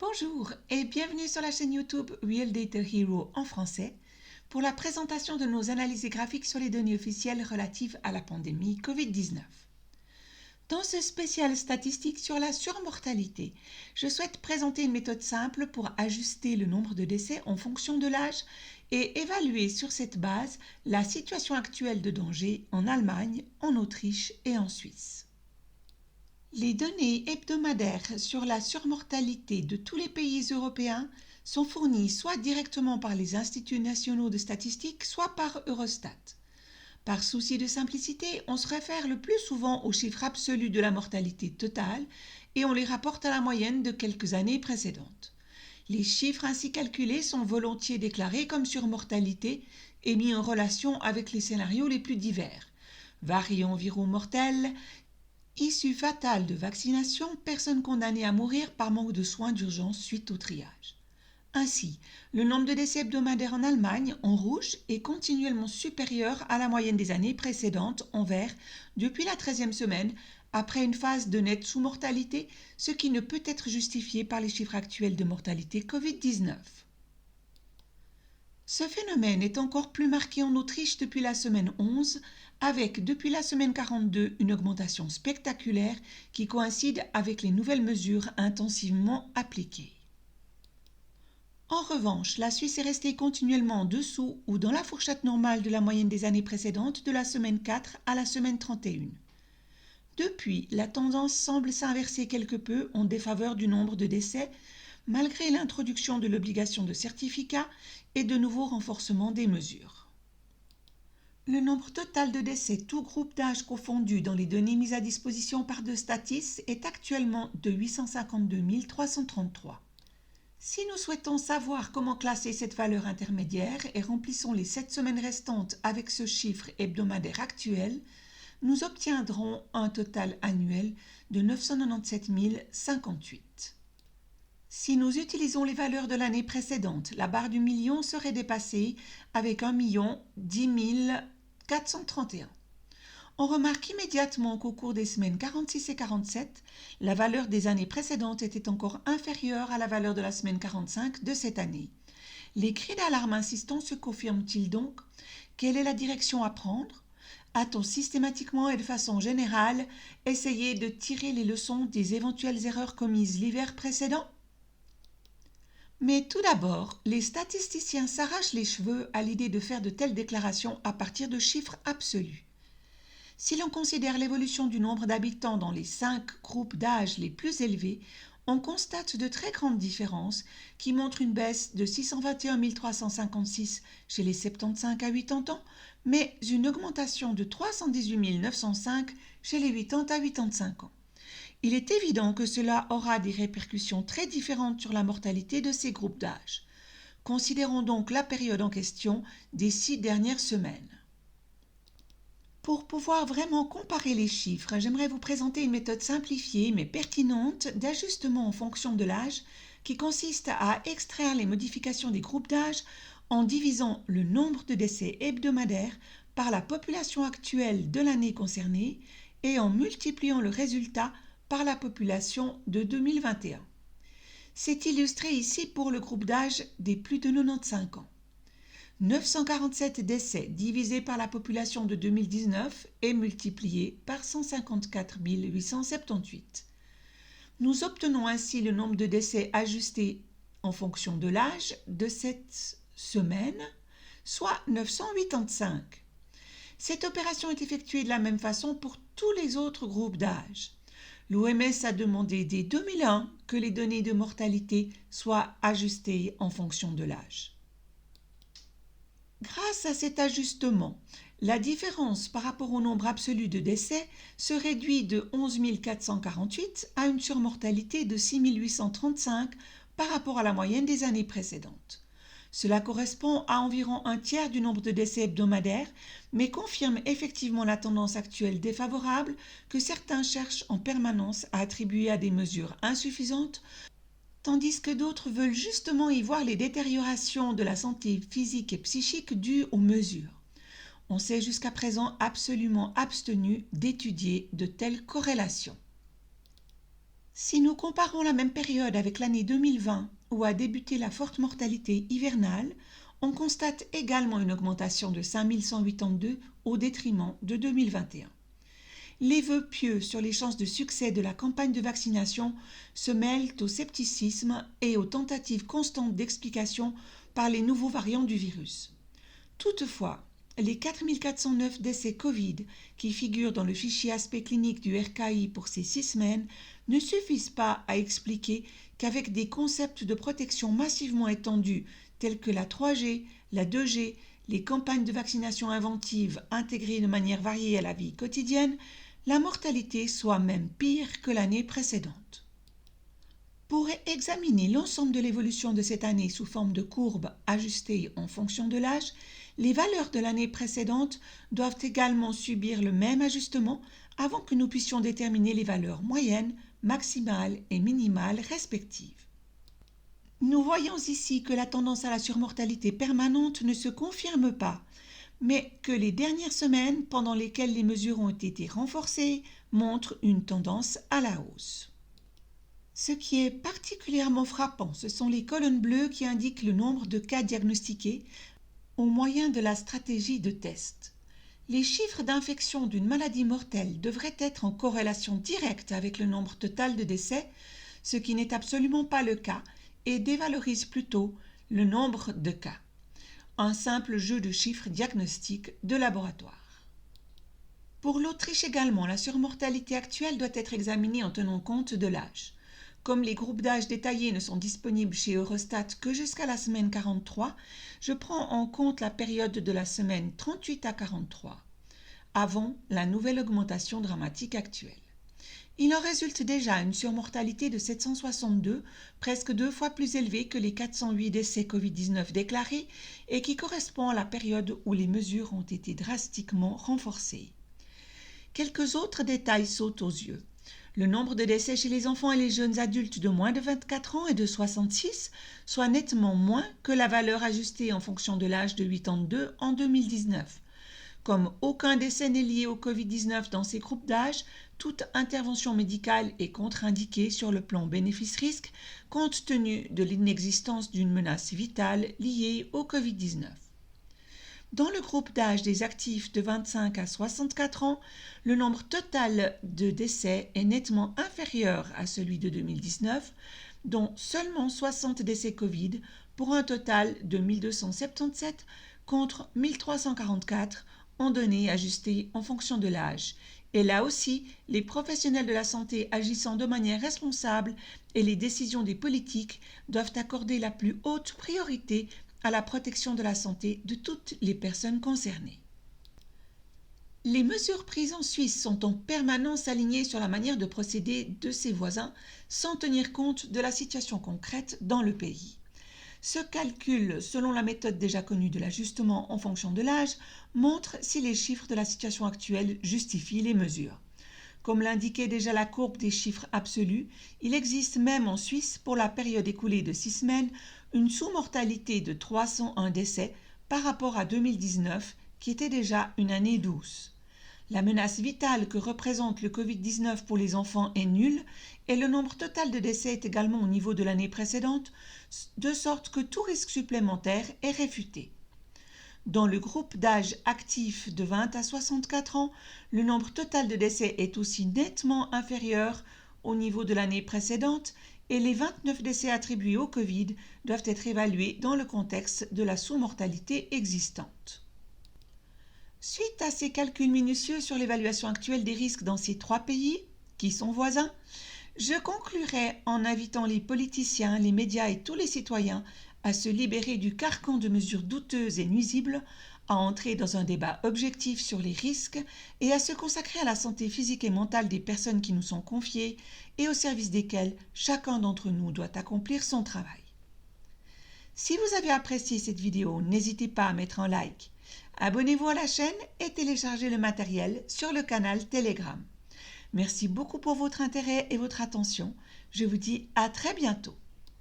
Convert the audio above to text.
Bonjour et bienvenue sur la chaîne YouTube Real Data Hero en français pour la présentation de nos analyses graphiques sur les données officielles relatives à la pandémie Covid-19. Dans ce spécial statistique sur la surmortalité, je souhaite présenter une méthode simple pour ajuster le nombre de décès en fonction de l'âge et évaluer sur cette base la situation actuelle de danger en Allemagne, en Autriche et en Suisse. Les données hebdomadaires sur la surmortalité de tous les pays européens sont fournies soit directement par les instituts nationaux de statistique, soit par Eurostat. Par souci de simplicité, on se réfère le plus souvent aux chiffres absolus de la mortalité totale et on les rapporte à la moyenne de quelques années précédentes. Les chiffres ainsi calculés sont volontiers déclarés comme surmortalité et mis en relation avec les scénarios les plus divers. Variant viraux mortels, issue fatale de vaccination, personnes condamnées à mourir par manque de soins d'urgence suite au triage. Ainsi, le nombre de décès hebdomadaires en Allemagne, en rouge, est continuellement supérieur à la moyenne des années précédentes, en vert, depuis la 13e semaine, après une phase de nette sous-mortalité, ce qui ne peut être justifié par les chiffres actuels de mortalité Covid-19. Ce phénomène est encore plus marqué en Autriche depuis la semaine 11, avec depuis la semaine 42 une augmentation spectaculaire qui coïncide avec les nouvelles mesures intensivement appliquées. En revanche, la Suisse est restée continuellement en dessous ou dans la fourchette normale de la moyenne des années précédentes de la semaine 4 à la semaine 31. Depuis, la tendance semble s'inverser quelque peu en défaveur du nombre de décès, malgré l'introduction de l'obligation de certificat et de nouveaux renforcements des mesures. Le nombre total de décès, tout groupe d'âge confondu dans les données mises à disposition par Destatis, est actuellement de 852 333. Si nous souhaitons savoir comment classer cette valeur intermédiaire et remplissons les 7 semaines restantes avec ce chiffre hebdomadaire actuel, nous obtiendrons un total annuel de 997 058. Si nous utilisons les valeurs de l'année précédente, la barre du million serait dépassée avec 1 10 431. On remarque immédiatement qu'au cours des semaines 46 et 47, la valeur des années précédentes était encore inférieure à la valeur de la semaine 45 de cette année. Les cris d'alarme insistants se confirment-ils donc? Quelle est la direction à prendre? A-t-on systématiquement et de façon générale essayé de tirer les leçons des éventuelles erreurs commises l'hiver précédent? Mais tout d'abord, les statisticiens s'arrachent les cheveux à l'idée de faire de telles déclarations à partir de chiffres absolus. Si l'on considère l'évolution du nombre d'habitants dans les 5 groupes d'âge les plus élevés, on constate de très grandes différences qui montrent une baisse de 621 356 chez les 75 à 80 ans, mais une augmentation de 318 905 chez les 80 à 85 ans. Il est évident que cela aura des répercussions très différentes sur la mortalité de ces groupes d'âge. Considérons donc la période en question des 6 dernières semaines. Pour pouvoir vraiment comparer les chiffres, j'aimerais vous présenter une méthode simplifiée mais pertinente d'ajustement en fonction de l'âge qui consiste à extraire les modifications des groupes d'âge en divisant le nombre de décès hebdomadaires par la population actuelle de l'année concernée et en multipliant le résultat par la population de 2021. C'est illustré ici pour le groupe d'âge des plus de 95 ans. 947 décès divisés par la population de 2019 et multiplié par 154 878. Nous obtenons ainsi le nombre de décès ajustés en fonction de l'âge de cette semaine, soit 985. Cette opération est effectuée de la même façon pour tous les autres groupes d'âge. L'OMS a demandé dès 2001 que les données de mortalité soient ajustées en fonction de l'âge. Grâce à cet ajustement, la différence par rapport au nombre absolu de décès se réduit de 11 448 à une surmortalité de 6 835 par rapport à la moyenne des années précédentes. Cela correspond à environ un tiers du nombre de décès hebdomadaires, mais confirme effectivement la tendance actuelle défavorable que certains cherchent en permanence à attribuer à des mesures insuffisantes, tandis que d'autres veulent justement y voir les détériorations de la santé physique et psychique dues aux mesures. On s'est jusqu'à présent absolument abstenu d'étudier de telles corrélations. Si nous comparons la même période avec l'année 2020 où a débuté la forte mortalité hivernale, on constate également une augmentation de 5182 au détriment de 2021. Les vœux pieux sur les chances de succès de la campagne de vaccination se mêlent au scepticisme et aux tentatives constantes d'explication par les nouveaux variants du virus. Toutefois, les 4409 décès Covid qui figurent dans le fichier aspect clinique du RKI pour ces 6 semaines ne suffisent pas à expliquer qu'avec des concepts de protection massivement étendus tels que la 3G, la 2G, les campagnes de vaccination inventives intégrées de manière variée à la vie quotidienne, la mortalité soit même pire que l'année précédente. Pour examiner l'ensemble de l'évolution de cette année sous forme de courbes ajustées en fonction de l'âge, les valeurs de l'année précédente doivent également subir le même ajustement avant que nous puissions déterminer les valeurs moyennes, maximales et minimales respectives. Nous voyons ici que la tendance à la surmortalité permanente ne se confirme pas, mais que les dernières semaines pendant lesquelles les mesures ont été renforcées montrent une tendance à la hausse. Ce qui est particulièrement frappant, ce sont les colonnes bleues qui indiquent le nombre de cas diagnostiqués au moyen de la stratégie de test. Les chiffres d'infection d'une maladie mortelle devraient être en corrélation directe avec le nombre total de décès, ce qui n'est absolument pas le cas et dévalorise plutôt le nombre de cas. Un simple jeu de chiffres diagnostiques de laboratoire. Pour l'Autriche également, la surmortalité actuelle doit être examinée en tenant compte de l'âge. Comme les groupes d'âge détaillés ne sont disponibles chez Eurostat que jusqu'à la semaine 43, je prends en compte la période de la semaine 38 à 43, avant la nouvelle augmentation dramatique actuelle. Il en résulte déjà une surmortalité de 762, presque 2 fois plus élevée que les 408 décès Covid-19 déclarés et qui correspond à la période où les mesures ont été drastiquement renforcées. Quelques autres détails sautent aux yeux. Le nombre de décès chez les enfants et les jeunes adultes de moins de 24 ans et de 66 soit nettement moins que la valeur ajustée en fonction de l'âge de 82 en 2019. Comme aucun décès n'est lié au Covid-19 dans ces groupes d'âge, toute intervention médicale est contre-indiquée sur le plan bénéfice-risque compte tenu de l'inexistence d'une menace vitale liée au Covid-19. Dans le groupe d'âge des actifs de 25 à 64 ans, le nombre total de décès est nettement inférieur à celui de 2019, dont seulement 60 décès Covid pour un total de 1277 contre 1344 en données ajustées en fonction de l'âge. Et là aussi, les professionnels de la santé agissant de manière responsable et les décisions des politiques doivent accorder la plus haute priorité à la protection de la santé de toutes les personnes concernées. Les mesures prises en Suisse sont en permanence alignées sur la manière de procéder de ses voisins sans tenir compte de la situation concrète dans le pays. Ce calcul, selon la méthode déjà connue de l'ajustement en fonction de l'âge, montre si les chiffres de la situation actuelle justifient les mesures. Comme l'indiquait déjà la courbe des chiffres absolus, il existe même en Suisse, pour la période écoulée de 6 semaines, une sous-mortalité de 301 décès par rapport à 2019, qui était déjà une année douce. La menace vitale que représente le Covid-19 pour les enfants est nulle et le nombre total de décès est également au niveau de l'année précédente, de sorte que tout risque supplémentaire est réfuté. Dans le groupe d'âge actif de 20 à 64 ans, le nombre total de décès est aussi nettement inférieur au niveau de l'année précédente et les 29 décès attribués au Covid doivent être évalués dans le contexte de la sous-mortalité existante. Suite à ces calculs minutieux sur l'évaluation actuelle des risques dans ces 3 pays, qui sont voisins, je conclurai en invitant les politiciens, les médias et tous les citoyens à se libérer du carcan de mesures douteuses et nuisibles, à entrer dans un débat objectif sur les risques et à se consacrer à la santé physique et mentale des personnes qui nous sont confiées et au service desquelles chacun d'entre nous doit accomplir son travail. Si vous avez apprécié cette vidéo, n'hésitez pas à mettre un like. Abonnez-vous à la chaîne et téléchargez le matériel sur le canal Telegram. Merci beaucoup pour votre intérêt et votre attention. Je vous dis à très bientôt.